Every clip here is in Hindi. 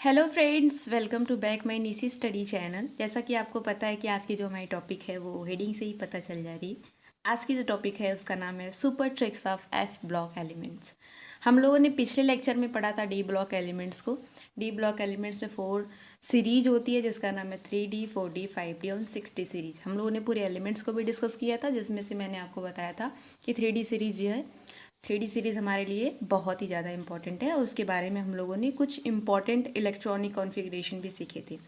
Hello friends, welcome to back my नीसी स्टडी चैनल। जैसा कि आपको पता है कि आज की जो हमारी टॉपिक है वो हेडिंग से ही पता चल जा रही है। आज की जो टॉपिक है उसका नाम है super tricks of F block elements. हम लोगों ने पिछले लेक्चर में पढ़ा था डी ब्लॉक एलिमेंट्स को। डी ब्लॉक एलिमेंट्स में 4 सीरीज होती है जिसका नाम है 3D 4D 5D और 6D सीरीज। हम लोगों ने पूरे एलिमेंट्स को भी डिस्कस किया था, जिसमें से मैंने आपको बताया था कि 3D सीरीज जो है 3D सीरीज़ हमारे लिए बहुत ही ज़्यादा इंपॉर्टेंट है और उसके बारे में हम लोगों ने कुछ इंपॉर्टेंट इलेक्ट्रॉनिक कॉन्फ़िगरेशन भी सीखे थे।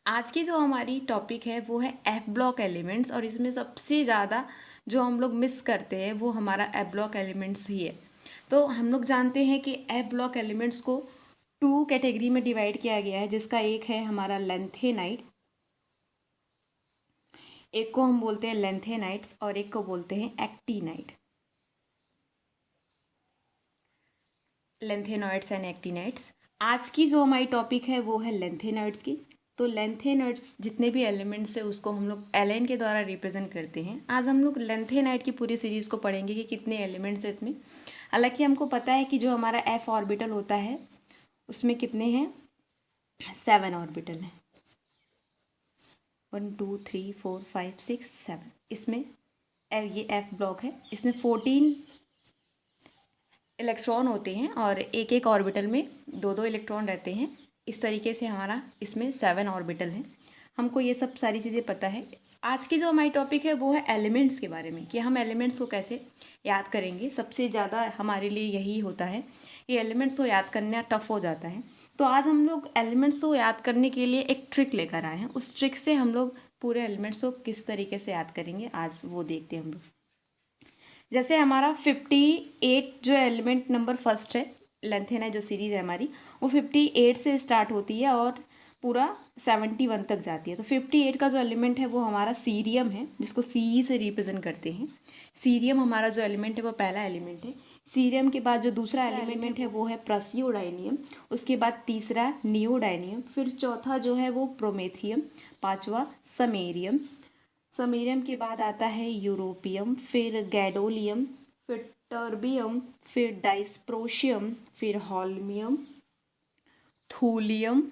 आज की जो हमारी टॉपिक है वो है एफ ब्लॉक एलिमेंट्स, और इसमें सबसे ज़्यादा जो हम लोग मिस करते हैं वो हमारा एफ ब्लॉक एलिमेंट्स ही है। तो हम लोग जानते हैं कि एफ ब्लॉक एलिमेंट्स को 2 कैटेगरी में डिवाइड किया गया है, जिसका एक है हमारा लेंथेनाइड, एक को हम बोलते हैं लेंथेनाइड्स और एक को बोलते हैं एक्टिनाइड। Lanthanoids and actinides. आज की जो हमारी टॉपिक है वो है लेंथेनॉइड्स की। तो लेंथेनॉइड्स जितने भी एलिमेंट्स है उसको हम लोग एलेन के द्वारा रिप्रेजेंट करते हैं। आज हम लोग लेंथेनाइड की पूरी सीरीज़ को पढ़ेंगे कि कितने एलिमेंट्स हैं इसमें। हालांकि हमको पता है कि जो हमारा एफ ऑर्बिटल होता है उसमें कितने हैं, 7 ऑर्बिटल हैं। 1 2 3 4 5 6 7। इसमें ये एफ ब्लॉक है, इसमें 14 इलेक्ट्रॉन होते हैं और एक एक ऑर्बिटल में 2 इलेक्ट्रॉन रहते हैं। इस तरीके से हमारा इसमें 7 ऑर्बिटल हैं। हमको ये सब सारी चीज़ें पता है। आज की जो हमारी टॉपिक है वो है एलिमेंट्स के बारे में, कि हम एलिमेंट्स को कैसे याद करेंगे। सबसे ज़्यादा हमारे लिए यही होता है कि एलिमेंट्स को याद करना टफ हो जाता है। तो आज हम लोग एलिमेंट्स को याद करने के लिए एक ट्रिक लेकर आए हैं। उस ट्रिक से हम लोग पूरे एलिमेंट्स को किस तरीके से याद करेंगे आज वो देखते हैं हम लोग। जैसे हमारा 58 जो एलिमेंट नंबर फर्स्ट है, लेंथेनाइड जो सीरीज़ है हमारी, वो 58 से स्टार्ट होती है और पूरा 71 तक जाती है। तो 58 का जो एलिमेंट है वो हमारा सीरियम है, जिसको सी से रिप्रेजेंट करते हैं। सीरियम हमारा जो एलिमेंट है वो पहला एलिमेंट है। सीरियम के बाद जो दूसरा एलिमेंट है वो है प्रसियोडाइनियम, उसके बाद तीसरा नियोडाइनियम, फिर चौथा जो है वो प्रोमेथियम, पांचवा समेरियम, समेरियम के बाद आता है यूरोपियम, फिर गैडोलियम, फिर टर्बियम, फिर डाइस्प्रोशियम, फिर हॉल्मियम, थूलियम,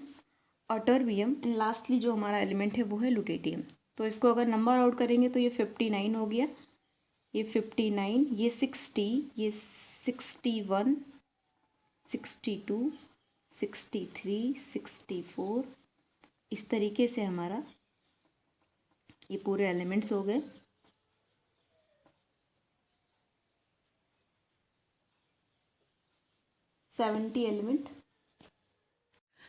अटर्बियम एंड लास्टली जो हमारा एलिमेंट है वो है लुटेटियम। तो इसको अगर नंबर आउट करेंगे तो ये 59 हो गया, ये 59, ये 60, ये 61, 62, 63, 64। इस तरीके से हमारा ये पूरे एलिमेंट्स हो गए। Seventy element.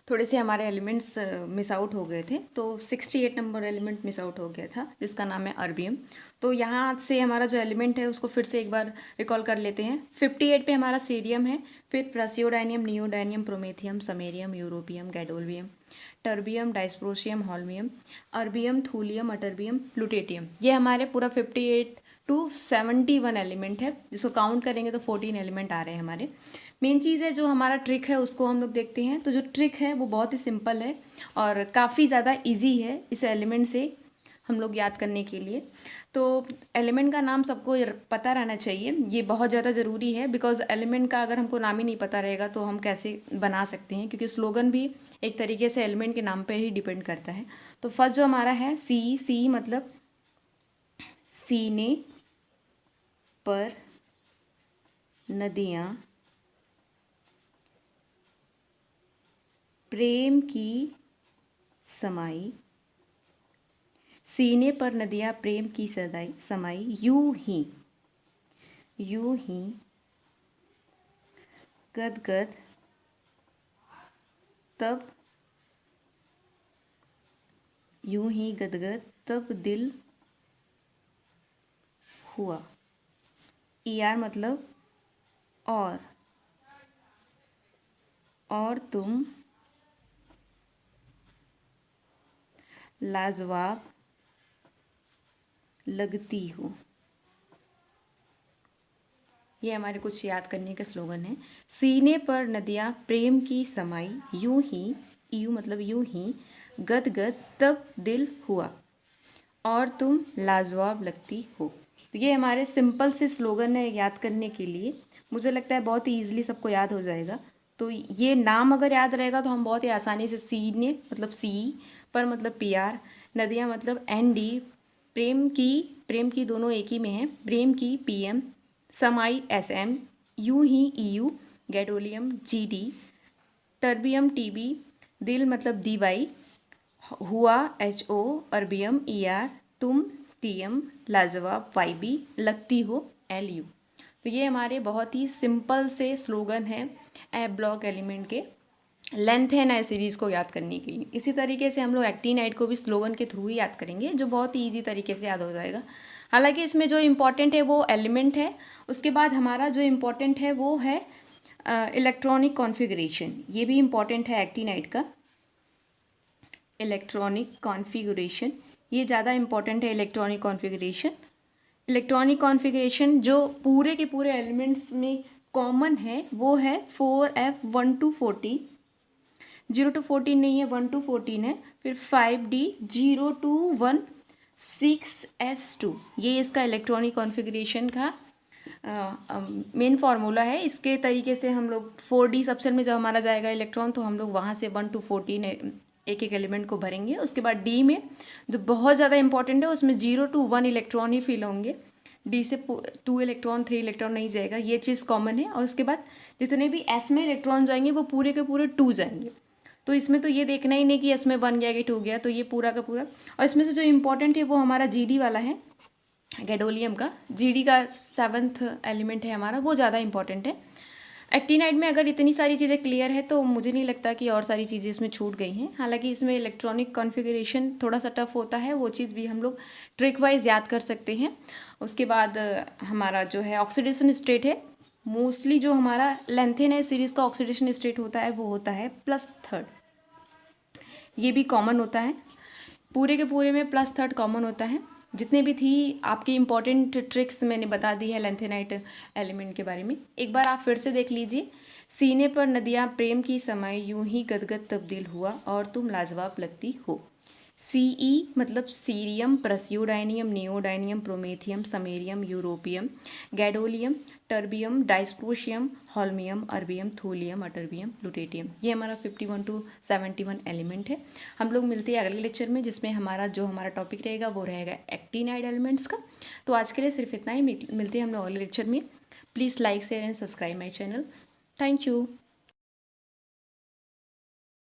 थोड़े से हमारे एलिमेंट्स मिस आउट हो गए थे, तो 68 नंबर एलिमेंट मिस आउट हो गया था जिसका नाम है अर्बियम। तो यहाँ से हमारा जो एलिमेंट है उसको फिर से एक बार रिकॉल कर लेते हैं। 58 पे हमारा सीरियम है, फिर praseodymium, neodymium, promethium, samarium, europium, gadolinium, terbium, dysprosium, holmium, erbium, thulium, ytterbium, lutetium. ये हमारे पूरा 58 टू 71 एलिमेंट है। जिसको काउंट करेंगे तो 14 एलिमेंट आ रहे हैं हमारे। मेन चीज़ है जो हमारा ट्रिक है उसको हम लोग देखते हैं। तो जो ट्रिक है वो बहुत ही सिंपल है और काफ़ी ज़्यादा इजी है इस एलिमेंट से हम लोग याद करने के लिए। तो एलिमेंट का नाम सबको पता रहना चाहिए, ये बहुत ज़्यादा ज़रूरी है। बिकॉज एलिमेंट का अगर हमको नाम ही नहीं पता रहेगा तो हम कैसे बना सकते हैं, क्योंकि स्लोगन भी एक तरीके से एलिमेंट के नाम पे ही डिपेंड करता है। तो फर्स्ट जो हमारा है सी मतलब सीने पर नदियाँ प्रेम की समाई, सीने पर नदियाँ प्रेम की समाई, यूं ही गदगद तब, यूं ही गदगद तब दिल हुआ। ER मतलब और तुम लाजवाब लगती हो। ये हमारे कुछ याद करने का स्लोगन है। सीने पर नदियाँ प्रेम की समाई, यूं ही, यूं मतलब यूं ही, गदगद तब दिल हुआ, और तुम लाजवाब लगती हो। तो ये हमारे सिंपल से स्लोगन है याद करने के लिए। मुझे लगता है बहुत ही ईजिली सबको याद हो जाएगा। तो ये नाम अगर याद रहेगा तो हम बहुत ही आसानी से सी ने मतलब सी, पर मतलब PR, नदियाँ मतलब ND, प्रेम की दोनों एक ही में है, प्रेम की PM, समाई SM, यूं ही EU, gadolinium GD, terbium TB, दिल मतलब DY, हुआ HO, अर्बियम ER, तुम TM, लाजवाब YB, लगती हो LU। तो ये हमारे बहुत ही सिंपल से स्लोगन हैं ए ब्लॉक एलिमेंट के लेंथ है नए सीरीज़ को याद करने के लिए। इसी तरीके से हम लोग एक्टिनाइड को भी स्लोगन के थ्रू ही याद करेंगे, जो बहुत ही ईजी तरीके से याद हो जाएगा। हालांकि इसमें जो इम्पोर्टेंट है वो एलिमेंट है, उसके बाद हमारा जो इम्पोर्टेंट है वो है इलेक्ट्रॉनिक कॉन्फ़िगरेशन। ये भी इम्पॉर्टेंट है एक्टिनाइड का। इलेक्ट्रॉनिक कॉन्फ़िगरेशन ये ज़्यादा इम्पॉर्टेंट है। इलेक्ट्रॉनिक कॉन्फ़िगरेशन जो पूरे के पूरे एलिमेंट्स में कॉमन है वो है 4f 1 to 14, 0 to 14 नहीं है, 1 to 14 है। फिर 5d 0 to 1 6s2, ये इसका इलेक्ट्रॉनिक कॉन्फ़िगरेशन का मेन फार्मूला है। इसके तरीके से हम लोग 4d सबसेल में जब हमारा जाएगा इलेक्ट्रॉन तो हम लोग वहाँ से 1 to 14 एक एक एलिमेंट को भरेंगे। उसके बाद डी में जो बहुत ज़्यादा इंपॉर्टेंट है उसमें 0 to 1 इलेक्ट्रॉन ही फिल होंगे, डी से 2 इलेक्ट्रॉन 3 इलेक्ट्रॉन नहीं जाएगा, ये चीज़ कॉमन है। और उसके बाद जितने भी एस में इलेक्ट्रॉन जाएंगे वो पूरे के पूरे 2 जाएंगे। तो इसमें तो ये देखना ही नहीं कि एस में 1 गया कि 2 गया, तो ये पूरा का पूरा। और इसमें से जो इम्पोर्टेंट है वो हमारा GD वाला है, गैडोलियम का। GD का 7th एलिमेंट है हमारा, वो ज़्यादा इंपॉर्टेंट है। एक्टिनाइड में अगर इतनी सारी चीज़ें क्लियर है तो मुझे नहीं लगता कि और सारी चीज़ें इसमें छूट गई हैं। हालांकि इसमें इलेक्ट्रॉनिक कॉन्फ़िगरेशन थोड़ा सा टफ होता है, वो चीज़ भी हम लोग ट्रिक वाइज याद कर सकते हैं। उसके बाद हमारा जो है ऑक्सीडेशन स्टेट है, मोस्टली जो हमारा लेंथेन है सीरीज़ का ऑक्सीडेशन स्टेट होता है वो होता है +3, ये भी कॉमन होता है। पूरे के पूरे में +3 कॉमन होता है। जितने भी थी आपकी इम्पॉर्टेंट ट्रिक्स मैंने बता दी है लेंथेनाइट एलिमेंट के बारे में, एक बार आप फिर से देख लीजिए। सीने पर नदियाँ प्रेम की समय यूं ही गदगद तब्दील हुआ और तुम लाजवाब लगती हो। CE मतलब cerium, praseodymium, neodymium, promethium, samarium, europium, gadolinium, terbium, dysprosium, holmium, erbium, thulium, ytterbium, lutetium. ये हमारा 51 to 71 एलिमेंट है। हम लोग मिलते हैं अगले लेक्चर में, जिसमें हमारा टॉपिक रहेगा वो रहेगा एक्टिनाइड एलिमेंट्स का। तो आज के लिए सिर्फ इतना ही, मिलते हैं हम लोग अगले लेक्चर में। Please like share and subscribe my channel. Thank you.